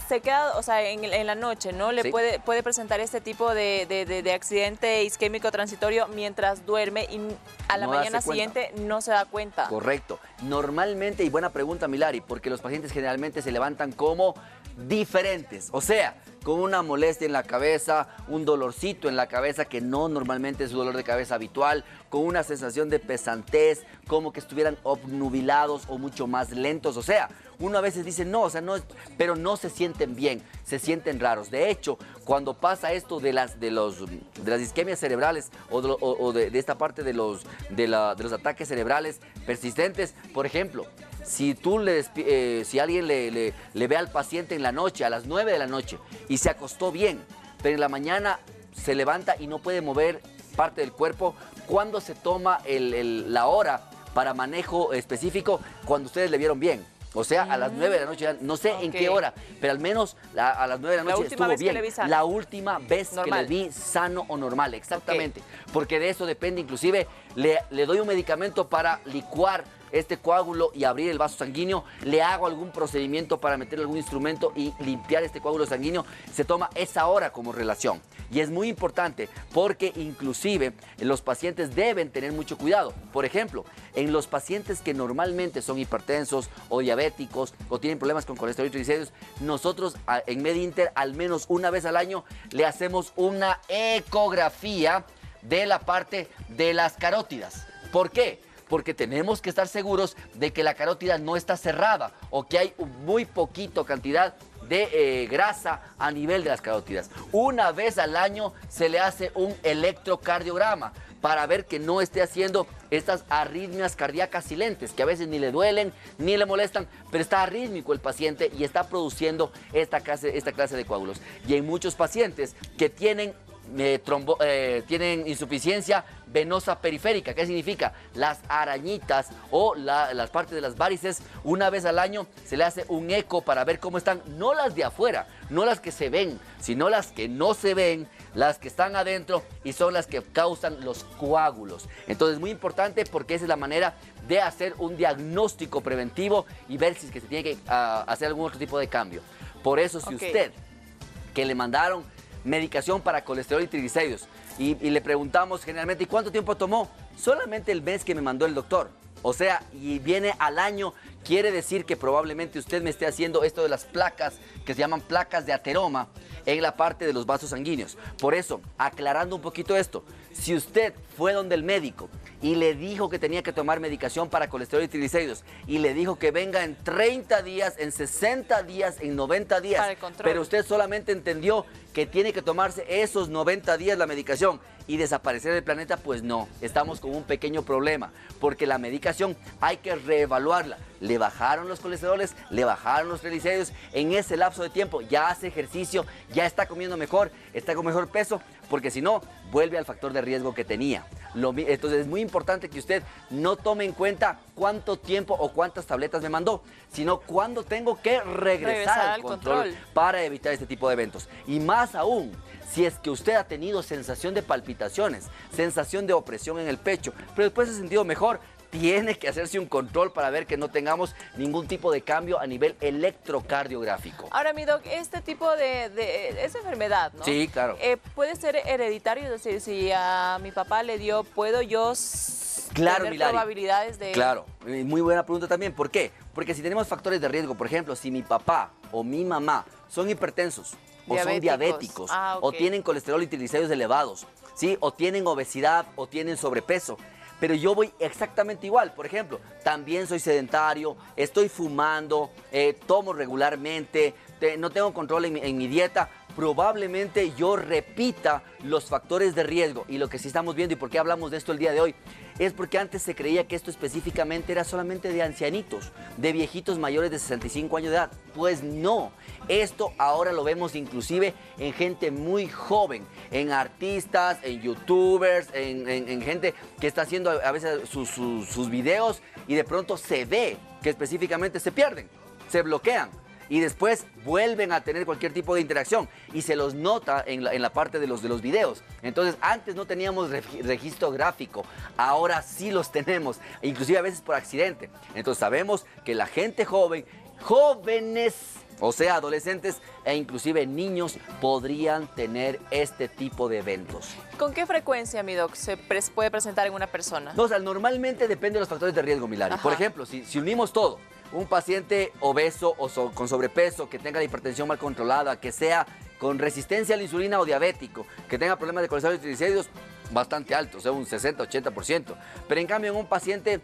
se queda, o sea, en la noche, ¿no? Le Sí. puede presentar este tipo de accidente isquémico transitorio mientras duerme y a la No mañana darse cuenta. siguiente no se da cuenta. Correcto. Normalmente, y buena pregunta, Milari, porque los pacientes generalmente se levantan como diferentes. O sea, con una molestia en la cabeza, un dolorcito en la cabeza que no normalmente es su dolor de cabeza habitual, con una sensación de pesantez, como que estuvieran obnubilados o mucho más lentos. O sea, uno a veces dice no, o sea, no, pero no se sienten bien, se sienten raros. De hecho, cuando pasa esto de las isquemias cerebrales o de esta parte de los ataques cerebrales persistentes, por ejemplo, si alguien le ve al paciente en la noche, a las 9 de la noche, y se acostó bien, pero en la mañana se levanta y no puede mover parte del cuerpo, ¿cuándo se toma la hora para manejo específico? Cuando ustedes le vieron bien. O sea, a las 9 de la noche, no sé en qué hora, pero al menos a las 9 de la noche estuvo bien. La última vez que le vi sano o normal, exactamente. Porque de eso depende, inclusive le doy un medicamento para licuar este coágulo y abrir el vaso sanguíneo, le hago algún procedimiento para meter algún instrumento y limpiar este coágulo sanguíneo, se toma esa hora como relación. Y es muy importante porque inclusive los pacientes deben tener mucho cuidado. Por ejemplo, en los pacientes que normalmente son hipertensos o diabéticos o tienen problemas con colesterol y triglicéridos, nosotros en MedInter al menos una vez al año le hacemos una ecografía de la parte de las carótidas. ¿Por qué? Porque tenemos que estar seguros de que la carótida no está cerrada o que hay muy poquito cantidad de grasa a nivel de las carótidas. Una vez al año se le hace un electrocardiograma para ver que no esté haciendo estas arritmias cardíacas silentes, que a veces ni le duelen ni le molestan, pero está arrítmico el paciente y está produciendo esta clase de coágulos. Y hay muchos pacientes que tienen insuficiencia venosa periférica. ¿Qué significa? Las arañitas o las partes de las varices, una vez al año se le hace un eco para ver cómo están, no las de afuera, no las que se ven, sino las que no se ven, las que están adentro y son las que causan los coágulos. Entonces es muy importante porque esa es la manera de hacer un diagnóstico preventivo y ver si es que se tiene que hacer algún otro tipo de cambio. Por eso si usted, que le mandaron medicación para colesterol y triglicéridos y le preguntamos generalmente, ¿y cuánto tiempo tomó? Solamente el mes que me mandó el doctor. O sea, y viene al año, quiere decir que probablemente usted me esté haciendo esto de las placas, que se llaman placas de ateroma, en la parte de los vasos sanguíneos. Por eso, aclarando un poquito esto, si usted fue donde el médico y le dijo que tenía que tomar medicación para colesterol y triglicéridos y le dijo que venga en 30 días, en 60 días, en 90 días, pero usted solamente entendió que tiene que tomarse esos 90 días la medicación y desaparecer del planeta, pues no, estamos con un pequeño problema, porque la medicación hay que reevaluarla. Le bajaron los colesteroles, le bajaron los triglicéridos, en ese lapso de tiempo ya hace ejercicio, ya está comiendo mejor, está con mejor peso, porque si no, vuelve al factor de riesgo que tenía. Entonces es muy importante que usted no tome en cuenta cuánto tiempo o cuántas tabletas me mandó, sino cuándo tengo que regresar al control para evitar este tipo de eventos. Y más aún, si es que usted ha tenido sensación de palpitaciones, sensación de opresión en el pecho, pero después se ha sentido mejor, tiene que hacerse un control para ver que no tengamos ningún tipo de cambio a nivel electrocardiográfico. Ahora, mi doc, este tipo de esa enfermedad, ¿no? Sí, claro. ¿Puede ser hereditario? Es decir, si a mi papá le dio, ¿puedo yo tener Milari, probabilidades de...? Claro, muy buena pregunta también. ¿Por qué? Porque si tenemos factores de riesgo, por ejemplo, si mi papá o mi mamá son hipertensos, o son diabéticos, o tienen colesterol y triglicéridos elevados, ¿sí? O tienen obesidad, o tienen sobrepeso, pero yo voy exactamente igual. Por ejemplo, también soy sedentario, estoy fumando, tomo regularmente, no tengo control en mi dieta, probablemente yo repita los factores de riesgo. Y lo que sí estamos viendo y por qué hablamos de esto el día de hoy es porque antes se creía que esto específicamente era solamente de ancianitos, de viejitos mayores de 65 años de edad. Pues no, esto ahora lo vemos inclusive en gente muy joven, en artistas, en youtubers, en gente que está haciendo a veces sus videos y de pronto se ve que específicamente se pierden, se bloquean. Y después vuelven a tener cualquier tipo de interacción y se los nota en la parte de los videos. Entonces, antes no teníamos registro gráfico, ahora sí los tenemos, inclusive a veces por accidente. Entonces, sabemos que la gente joven, jóvenes, o sea, adolescentes e inclusive niños podrían tener este tipo de eventos. ¿Con qué frecuencia, mi doc, se puede presentar en una persona? No, o sea, normalmente depende de los factores de riesgo, Milari. Ajá. Por ejemplo, si unimos todo, un paciente obeso o con sobrepeso, que tenga la hipertensión mal controlada, que sea con resistencia a la insulina o diabético, que tenga problemas de colesterol y triglicéridos bastante altos, o sea, un 60-80%. Pero en cambio en un paciente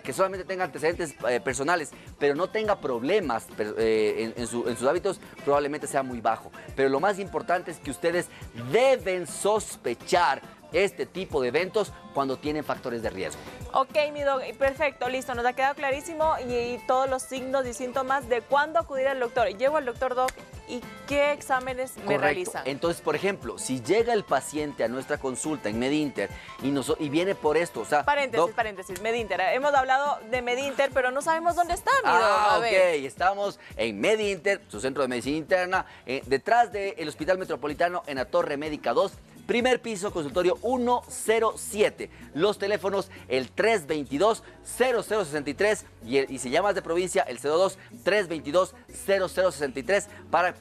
que solamente tenga antecedentes personales, pero no tenga problemas en sus hábitos, probablemente sea muy bajo. Pero lo más importante es que ustedes deben sospechar este tipo de eventos cuando tienen factores de riesgo. Ok, mi doc, perfecto, listo, nos ha quedado clarísimo y todos los signos y síntomas de cuándo acudir al doctor. Llego al doctor, doc, y qué exámenes me Correcto. realizan. Entonces, por ejemplo, si llega el paciente a nuestra consulta en MedInter y viene por esto, o sea... Paréntesis, MedInter. Hemos hablado de MedInter, pero no sabemos dónde está, mi Doc. A ok. ver. Estamos en MedInter, su centro de medicina interna, detrás del Hospital Metropolitano en la Torre Médica 2. Primer piso, consultorio 107. Los teléfonos, el 322-0063 y si llamas de provincia, el 02-322-0063 para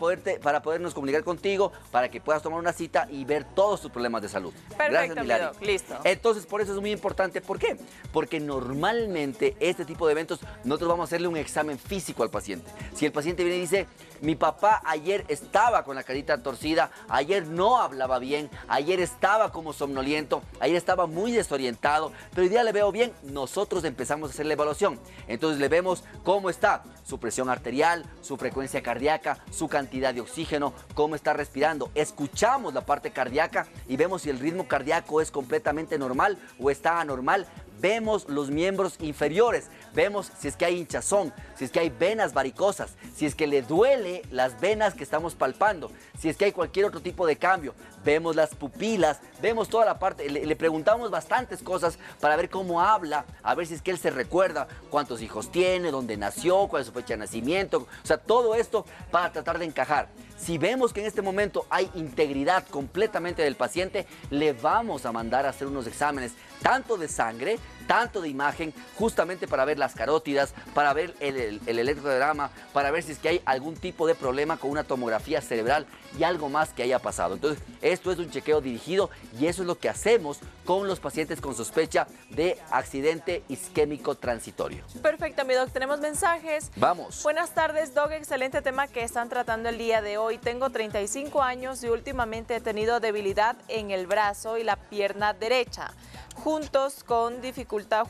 podernos comunicar contigo, para que puedas tomar una cita y ver todos tus problemas de salud. Perfecto, Milari. Doc, listo. Entonces, por eso es muy importante. ¿Por qué? Porque normalmente este tipo de eventos nosotros vamos a hacerle un examen físico al paciente. Si el paciente viene y dice, mi papá ayer estaba con la carita torcida, ayer no hablaba bien, ayer estaba como somnoliento, ayer estaba muy desorientado, pero hoy día le veo bien, nosotros empezamos a hacer la evaluación. Entonces le vemos cómo está su presión arterial, su frecuencia cardíaca, su cantidad de oxígeno, cómo está respirando. Escuchamos la parte cardíaca y vemos si el ritmo cardíaco es completamente normal o está anormal. Vemos los miembros inferiores, vemos si es que hay hinchazón, si es que hay venas varicosas, si es que le duele las venas que estamos palpando, si es que hay cualquier otro tipo de cambio. Vemos las pupilas, vemos toda la parte, le preguntamos bastantes cosas para ver cómo habla, a ver si es que él se recuerda cuántos hijos tiene, dónde nació, cuál es su fecha de nacimiento, o sea, todo esto para tratar de encajar. Si vemos que en este momento hay integridad completamente del paciente, le vamos a mandar a hacer unos exámenes, tanto de sangre, tanto de imagen, justamente para ver las carótidas, para ver el electrocardiograma, para ver si es que hay algún tipo de problema con una tomografía cerebral y algo más que haya pasado. Entonces, esto es un chequeo dirigido y eso es lo que hacemos con los pacientes con sospecha de accidente isquémico transitorio. Perfecto, mi Doc. Tenemos mensajes. Vamos. Buenas tardes, Doc. Excelente tema que están tratando el día de hoy. Tengo 35 años y últimamente he tenido debilidad en el brazo y la pierna derecha, junto con dificultad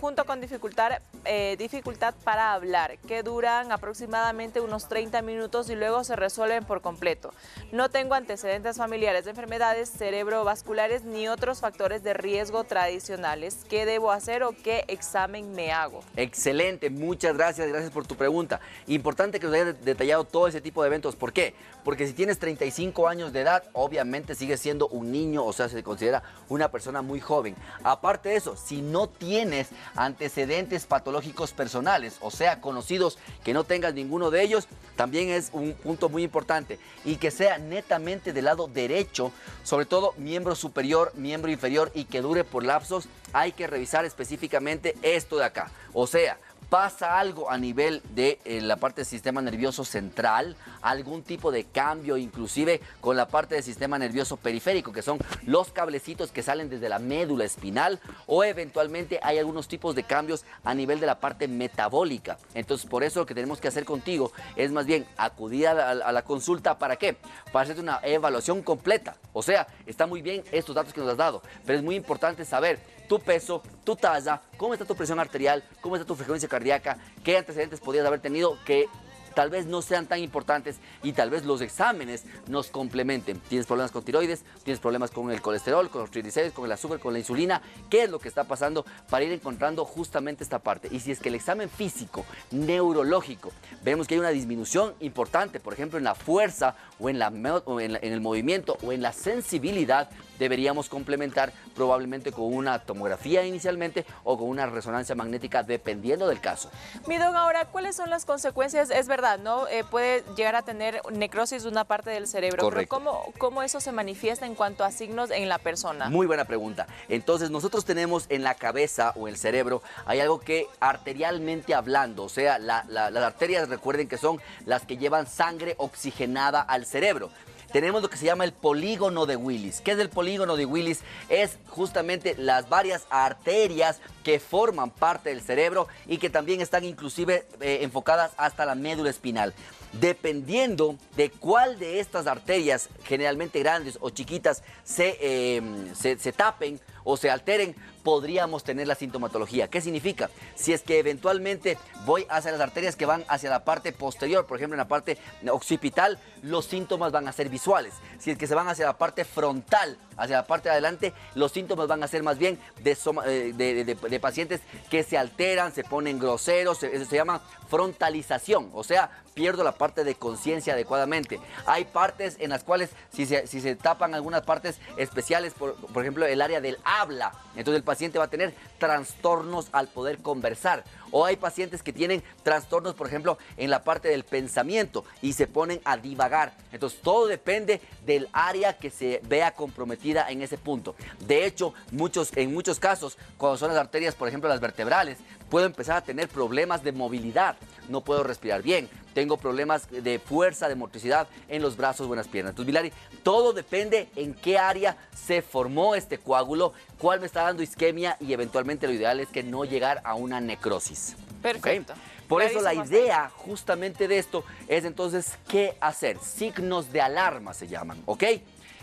para hablar, que duran aproximadamente unos 30 minutos y luego se resuelven por completo. No tengo antecedentes familiares de enfermedades cerebrovasculares ni otros factores de riesgo tradicionales. ¿Qué debo hacer o qué examen me hago? Excelente, muchas gracias por tu pregunta. Importante que nos hayas detallado todo ese tipo de eventos. ¿Por qué? Porque si tienes 35 años de edad, obviamente sigues siendo un niño, o sea, se considera una persona muy joven. Aparte de eso, si no tienes antecedentes patológicos personales, o sea, conocidos, que no tengas ninguno de ellos, también es un punto muy importante. Y que sea netamente del lado derecho, sobre todo miembro superior, miembro inferior, y que dure por lapsos, hay que revisar específicamente esto de acá. O sea, pasa algo a nivel de la parte del sistema nervioso central, algún tipo de cambio inclusive con la parte del sistema nervioso periférico, que son los cablecitos que salen desde la médula espinal, o eventualmente hay algunos tipos de cambios a nivel de la parte metabólica. Entonces, por eso lo que tenemos que hacer contigo es más bien acudir a la consulta. ¿Para qué? Para hacerte una evaluación completa. O sea, está muy bien estos datos que nos has dado, pero es muy importante saber tu peso, tu talla, cómo está tu presión arterial, cómo está tu frecuencia cardíaca, qué antecedentes podrías haber tenido que tal vez no sean tan importantes y tal vez los exámenes nos complementen. ¿Tienes problemas con tiroides? ¿Tienes problemas con el colesterol, con los triglicéridos, con el azúcar, con la insulina? ¿Qué es lo que está pasando para ir encontrando justamente esta parte? Y si es que el examen físico, neurológico, vemos que hay una disminución importante, por ejemplo, en la fuerza o en el movimiento o en la sensibilidad, deberíamos complementar probablemente con una tomografía inicialmente o con una resonancia magnética, dependiendo del caso. Mi Doc, ahora, ¿cuáles son las consecuencias? Es verdad, ¿no? Puede llegar a tener necrosis de una parte del cerebro. Correcto. Pero ¿cómo eso se manifiesta en cuanto a signos en la persona? Muy buena pregunta. Entonces, nosotros tenemos en la cabeza o el cerebro, hay algo que arterialmente hablando, o sea, las arterias, recuerden que son las que llevan sangre oxigenada al cerebro. Tenemos lo que se llama el polígono de Willis. ¿Qué es el polígono de Willis? Es justamente las varias arterias que forman parte del cerebro y que también están inclusive enfocadas hasta la médula espinal. Dependiendo de cuál de estas arterias, generalmente grandes o chiquitas, se tapen o se alteren, podríamos tener la sintomatología. ¿Qué significa? Si es que eventualmente voy hacia las arterias que van hacia la parte posterior, por ejemplo en la parte occipital, los síntomas van a ser visuales. Si es que se van hacia la parte frontal, hacia la parte de adelante, los síntomas van a ser más bien de pacientes que se alteran, se ponen groseros, eso se llama frontalización, o sea, pierdo la parte de conciencia adecuadamente. Hay partes en las cuales si se tapan algunas partes especiales, por ejemplo el área del habla, entonces el paciente va a tener trastornos al poder conversar. O hay pacientes que tienen trastornos, por ejemplo, en la parte del pensamiento y se ponen a divagar. Entonces todo depende del área que se vea comprometida en ese punto. De hecho, en muchos casos, cuando son las arterias, por ejemplo, las vertebrales, puedo empezar a tener problemas de movilidad. No puedo respirar bien, tengo problemas de fuerza, de motricidad en los brazos o en las piernas. Entonces, Vilari, todo depende en qué área se formó este coágulo, cuál me está dando isquemia y eventualmente lo ideal es que no llegar a una necrosis. Perfecto. ¿Okay? Por eso la idea justamente de esto es entonces, ¿qué hacer? Signos de alarma se llaman, ¿ok?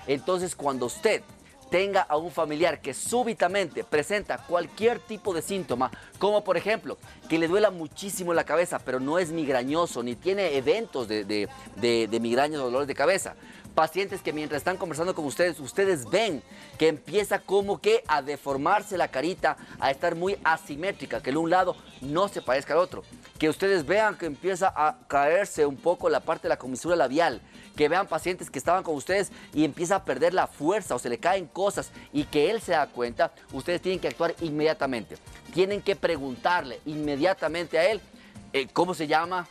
Entonces, cuando usted tenga a un familiar que súbitamente presenta cualquier tipo de síntoma, como por ejemplo, que le duela muchísimo la cabeza, pero no es migrañoso, ni tiene eventos de migrañas o dolores de cabeza. Pacientes que mientras están conversando con ustedes ven que empieza como que a deformarse la carita, a estar muy asimétrica, que el un lado no se parezca al otro. Que ustedes vean que empieza a caerse un poco la parte de la comisura labial. Que vean pacientes que estaban con ustedes y empieza a perder la fuerza o se le caen cosas y que él se da cuenta, ustedes tienen que actuar inmediatamente. Tienen que preguntarle inmediatamente a él cómo se llama,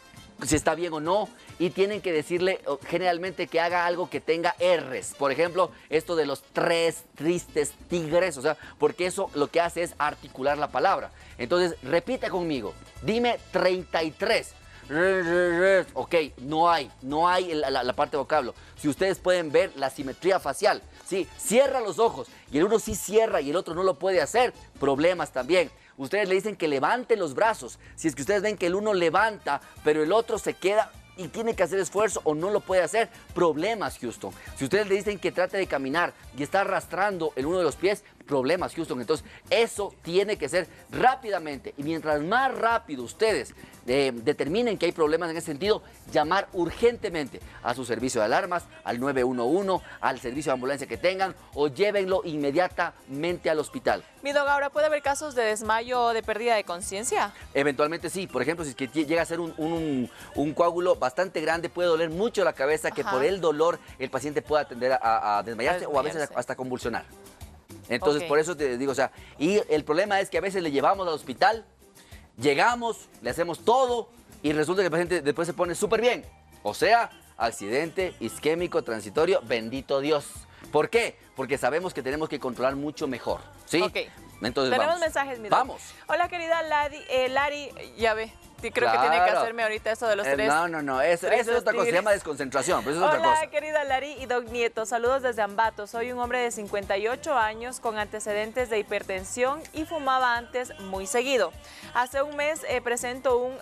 si está bien o no, y tienen que decirle generalmente que haga algo que tenga R's. Por ejemplo, esto de los 3 tristes tigres, o sea, porque eso lo que hace es articular la palabra. Entonces, repita conmigo, dime 33. Ok, no hay la parte de vocablo. Si ustedes pueden ver la simetría facial, sí, cierra los ojos y el uno sí cierra y el otro no lo puede hacer, problemas también. Ustedes le dicen que levante los brazos, si es que ustedes ven que el uno levanta, pero el otro se queda y tiene que hacer esfuerzo o no lo puede hacer, problemas, Houston. Si ustedes le dicen que trate de caminar y está arrastrando el uno de los pies, problemas, Houston. Entonces, eso tiene que ser rápidamente. Y mientras más rápido ustedes determinen que hay problemas en ese sentido, llamar urgentemente a su servicio de alarmas, al 911, al servicio de ambulancia que tengan, o llévenlo inmediatamente al hospital. Mi doc, ahora puede haber casos de desmayo o de pérdida de conciencia. Eventualmente sí. Por ejemplo, si es que llega a ser un coágulo bastante grande, puede doler mucho la cabeza, que por el dolor el paciente pueda tender a desmayarse o a veces hasta convulsionar. Entonces, por eso te digo, o sea, y el problema es que a veces le llevamos al hospital, llegamos, le hacemos todo y resulta que el paciente después se pone súper bien. O sea, accidente isquémico transitorio, bendito Dios. ¿Por qué? Porque sabemos que tenemos que controlar mucho mejor, ¿sí? Ok. Entonces, tenemos mensajes, mi doc. Vamos. Hola, querida Lari, ya ve. Sí, creo que tiene que hacerme ahorita eso de los 3. No, eso es otra cosa, se llama desconcentración, pero eso es otra cosa. Hola, querida Lari y Doc Nieto, saludos desde Ambato. Soy un hombre de 58 años con antecedentes de hipertensión y fumaba antes muy seguido. Hace un mes presento un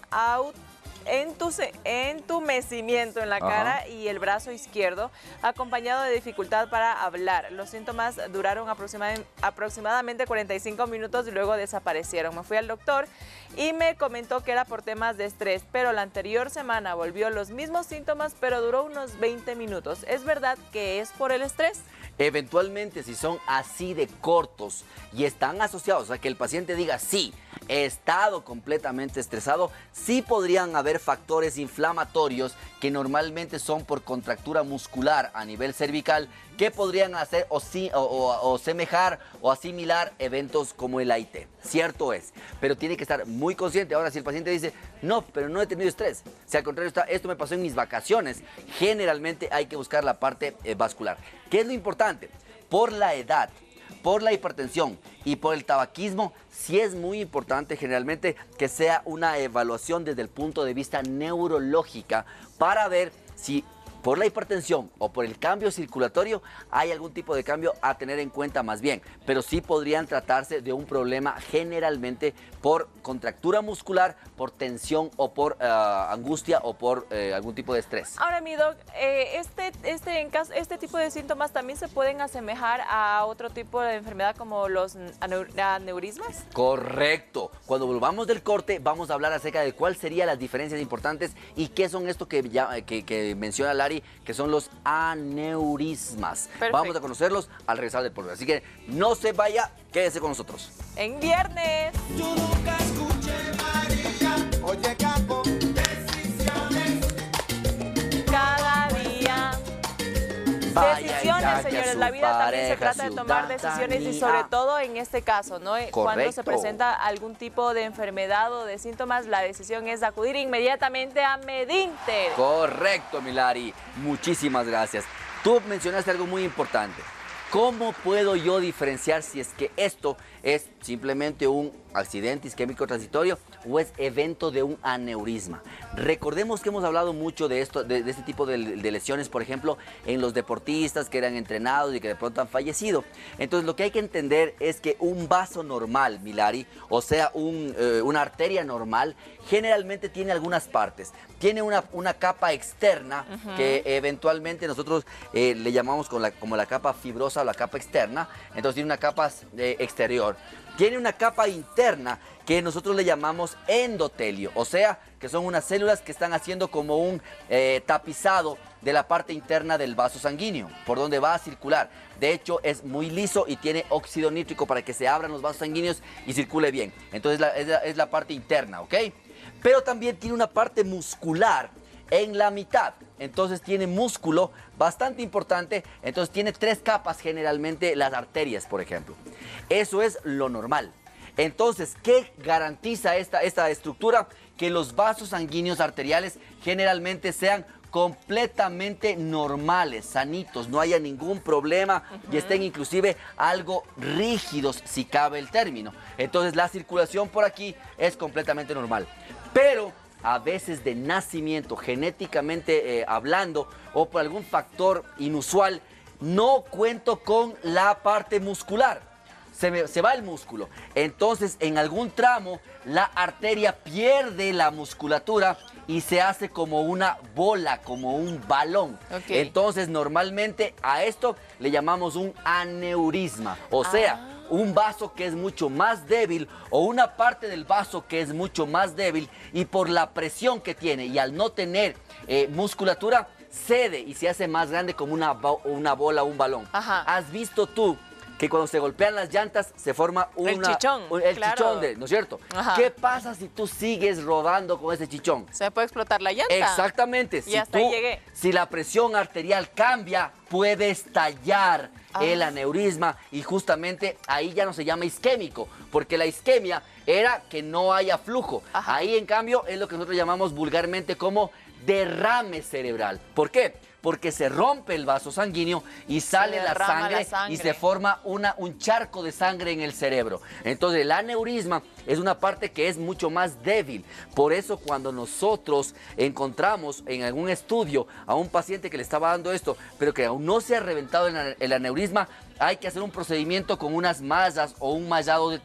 entumecimiento en la cara y el brazo izquierdo, acompañado de dificultad para hablar. Los síntomas duraron aproximadamente 45 minutos y luego desaparecieron. Me fui al doctor y me comentó que era por temas de estrés, pero la anterior semana volvió los mismos síntomas, pero duró unos 20 minutos. ¿Es verdad que es por el estrés? Eventualmente, si son así de cortos y están asociados, o sea, que el paciente diga, sí, he estado completamente estresado, sí podrían haber factores inflamatorios que normalmente son por contractura muscular a nivel cervical, que podrían hacer o semejar o asimilar eventos como el AIT. Cierto es, pero tiene que estar muy consciente. Ahora, si el paciente dice, no, pero no he tenido estrés, si al contrario esto me pasó en mis vacaciones, generalmente hay que buscar la parte vascular. ¿Qué es lo importante? Por la edad, por la hipertensión y por el tabaquismo, sí es muy importante generalmente que sea una evaluación desde el punto de vista neurológica para ver si por la hipertensión o por el cambio circulatorio hay algún tipo de cambio a tener en cuenta más bien, pero sí podrían tratarse de un problema generalmente por contractura muscular, por tensión o por angustia o por algún tipo de estrés. Ahora, mi doc, este tipo de síntomas también se pueden asemejar a otro tipo de enfermedad como los aneurismas. Correcto. Cuando volvamos del corte vamos a hablar acerca de cuáles serían las diferencias importantes y qué son esto que menciona Lari Milari, que son los aneurismas. Perfecto. Vamos a conocerlos al regresar del programa. Así que no se vaya, quédese con nosotros. En viernes. Yo nunca escuché marica, oye capo, decisiones. Cada día. Vaya, Decisiones, ya que señores. su La vida también se pareja, trata de tomar decisiones y ciudadanía. sobre todo en este caso, ¿no? Cuando se Correcto. presenta algún tipo de enfermedad o de síntomas, la decisión es acudir inmediatamente a Medinter. Correcto, Milari. Muchísimas gracias. Tú mencionaste algo muy importante. ¿Cómo puedo yo diferenciar si es que esto es simplemente un accidente isquémico transitorio o es evento de un aneurisma? Recordemos que hemos hablado mucho de esto, de este tipo de lesiones, por ejemplo, en los deportistas que eran entrenados y que de pronto han fallecido. Entonces, lo que hay que entender es que un vaso normal, Milari, o sea, una arteria normal, generalmente tiene algunas partes. Tiene una capa externa que eventualmente nosotros le llamamos como la capa fibrosa o la capa externa. Entonces tiene una capa exterior. Tiene una capa interna que nosotros le llamamos endotelio, o sea, que son unas células que están haciendo como un tapizado de la parte interna del vaso sanguíneo, por donde va a circular. De hecho, es muy liso y tiene óxido nítrico para que se abran los vasos sanguíneos y circule bien. Entonces es la parte interna, ¿ok? Pero también tiene una parte muscular en la mitad. Entonces tiene músculo bastante importante. Entonces tiene 3 capas generalmente las arterias, por ejemplo. Eso es lo normal. Entonces, ¿qué garantiza esta estructura? Que los vasos sanguíneos arteriales generalmente sean completamente normales, sanitos, no haya ningún problema y estén inclusive algo rígidos, si cabe el término. Entonces la circulación por aquí es completamente normal. Pero a veces de nacimiento, genéticamente hablando, o por algún factor inusual, no cuento con la parte muscular. Se va el músculo. Entonces, en algún tramo, la arteria pierde la musculatura y se hace como una bola, como un balón. Okay. Entonces, normalmente a esto le llamamos un aneurisma. O sea, un vaso que es mucho más débil o una parte del vaso que es mucho más débil y por la presión que tiene y al no tener musculatura, cede y se hace más grande como una bola o un balón. Ajá. ¿Has visto tú que cuando se golpean las llantas se forma El chichón, el claro. chichón, ¿no es cierto? Ajá. ¿Qué pasa si tú sigues rodando con ese chichón? Se puede explotar la llanta. Exactamente. Y hasta ahí llegué. Si la presión arterial cambia, puede estallar el aneurisma y justamente ahí ya no se llama isquémico, porque la isquemia era que no haya flujo. Ajá. Ahí, en cambio, es lo que nosotros llamamos vulgarmente como derrame cerebral. ¿Por qué? Porque se rompe el vaso sanguíneo y sale la sangre y se forma un charco de sangre en el cerebro. Entonces el aneurisma es una parte que es mucho más débil. Por eso cuando nosotros encontramos en algún estudio a un paciente que le estaba dando esto, pero que aún no se ha reventado el aneurisma, hay que hacer un procedimiento con unas mallas o un mallado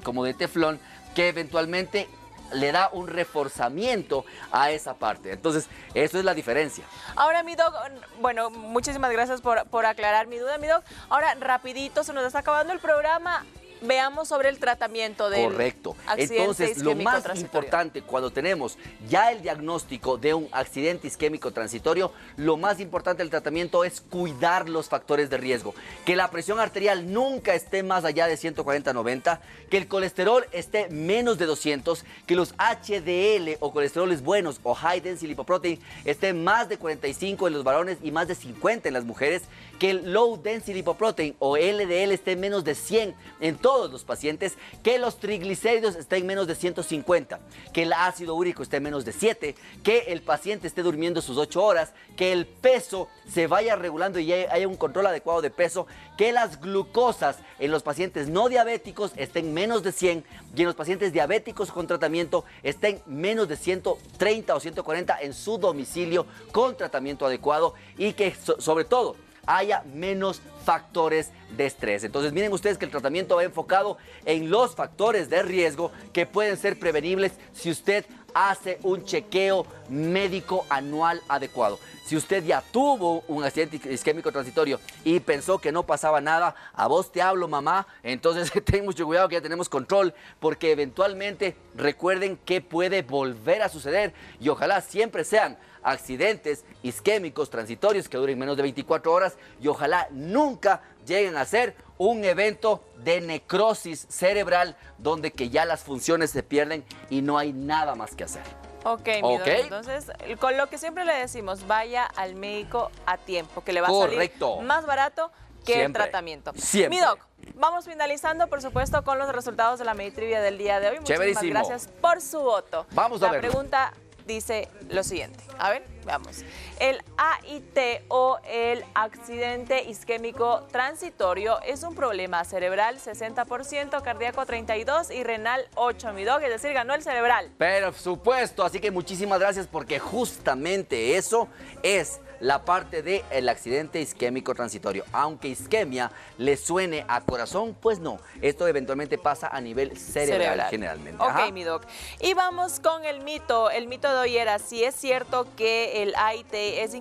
como de teflón que eventualmente le da un reforzamiento a esa parte. Entonces, eso es la diferencia. Ahora, mi doc, bueno, muchísimas gracias por aclarar mi duda, mi doc. Ahora, rapidito, se nos está acabando el programa. Veamos sobre el tratamiento del Correcto. accidente Entonces, lo isquémico más transitorio. importante cuando tenemos ya el diagnóstico de un accidente isquémico transitorio, lo más importante del tratamiento es cuidar los factores de riesgo. Que la presión arterial nunca esté más allá de 140/90, que el colesterol esté menos de 200, que los HDL o colesteroles buenos o high density lipoprotein estén más de 45 en los varones y más de 50 en las mujeres, que el low density lipoprotein o LDL esté menos de 100 en todos los pacientes, que los triglicéridos estén menos de 150, que el ácido úrico esté menos de 7, que el paciente esté durmiendo sus 8 horas, que el peso se vaya regulando y haya un control adecuado de peso, que las glucosas en los pacientes no diabéticos estén menos de 100 y en los pacientes diabéticos con tratamiento estén menos de 130 o 140 en su domicilio con tratamiento adecuado y que sobre todo haya menos factores de estrés. Entonces miren ustedes que el tratamiento va enfocado en los factores de riesgo que pueden ser prevenibles si usted hace un chequeo médico anual adecuado. Si usted ya tuvo un accidente isquémico transitorio y pensó que no pasaba nada, a vos te hablo, mamá, entonces ten mucho cuidado que ya tenemos control, porque eventualmente recuerden que puede volver a suceder y ojalá siempre sean accidentes isquémicos transitorios que duren menos de 24 horas y ojalá nunca lleguen a ser un evento de necrosis cerebral donde que ya las funciones se pierden y no hay nada más que hacer. Ok, mi Ok. doc, entonces, con lo que siempre le decimos, vaya al médico a tiempo, que le va a Correcto. salir más barato que el Siempre. tratamiento. Siempre. Mi doc, vamos finalizando, por supuesto, con los resultados de la Meditrivia del día de hoy. Muchísimas Chéverísimo. gracias por su voto. Vamos a La verlo. pregunta dice lo siguiente. A ver, veamos. El AIT o el accidente isquémico transitorio es un problema cerebral 60%, cardíaco 32% y renal 8%. Mi doc, es decir, ganó el cerebral. Por supuesto, así que muchísimas gracias porque justamente eso es la parte del accidente isquémico transitorio. Aunque isquemia le suene a corazón, pues no. Esto eventualmente pasa a nivel cerebral. Generalmente. Ok, Ajá. mi doc. Y vamos con el mito. El mito de hoy era si es cierto que el AIT es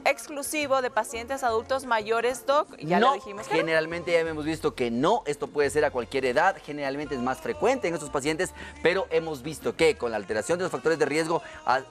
exclusivo de pacientes adultos mayores, doc. Ya no, lo dijimos. que no. generalmente ya hemos visto que no, esto puede ser a cualquier edad, generalmente es más frecuente en estos pacientes, pero hemos visto que con la alteración de los factores de riesgo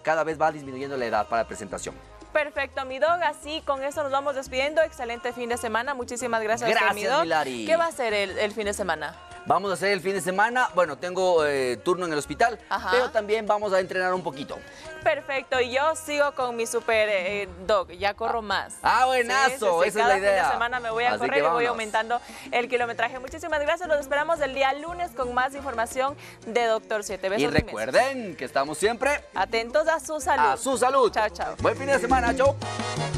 cada vez va disminuyendo la edad para la presentación. Perfecto, mi dog. Así con eso nos vamos despidiendo. Excelente fin de semana. Muchísimas gracias, Gracias, mi dog. Milari. ¿Qué va a hacer el fin de semana? Vamos a hacer el fin de semana, bueno, tengo turno en el hospital, Ajá. pero también vamos a entrenar un poquito. Perfecto, y yo sigo con mi super dog, ya corro más. Buenazo, esa es Cada la fin idea. de semana me voy a Así correr que y voy vámonos. aumentando el kilometraje. Muchísimas gracias, los esperamos el día lunes con más información de Doctor 7. Besos Y inmensos. recuerden que estamos siempre Atentos a su salud. a su salud. Chao, chao. Buen fin de semana, chao.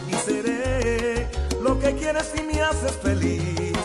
Y seré lo que quieres si me haces feliz.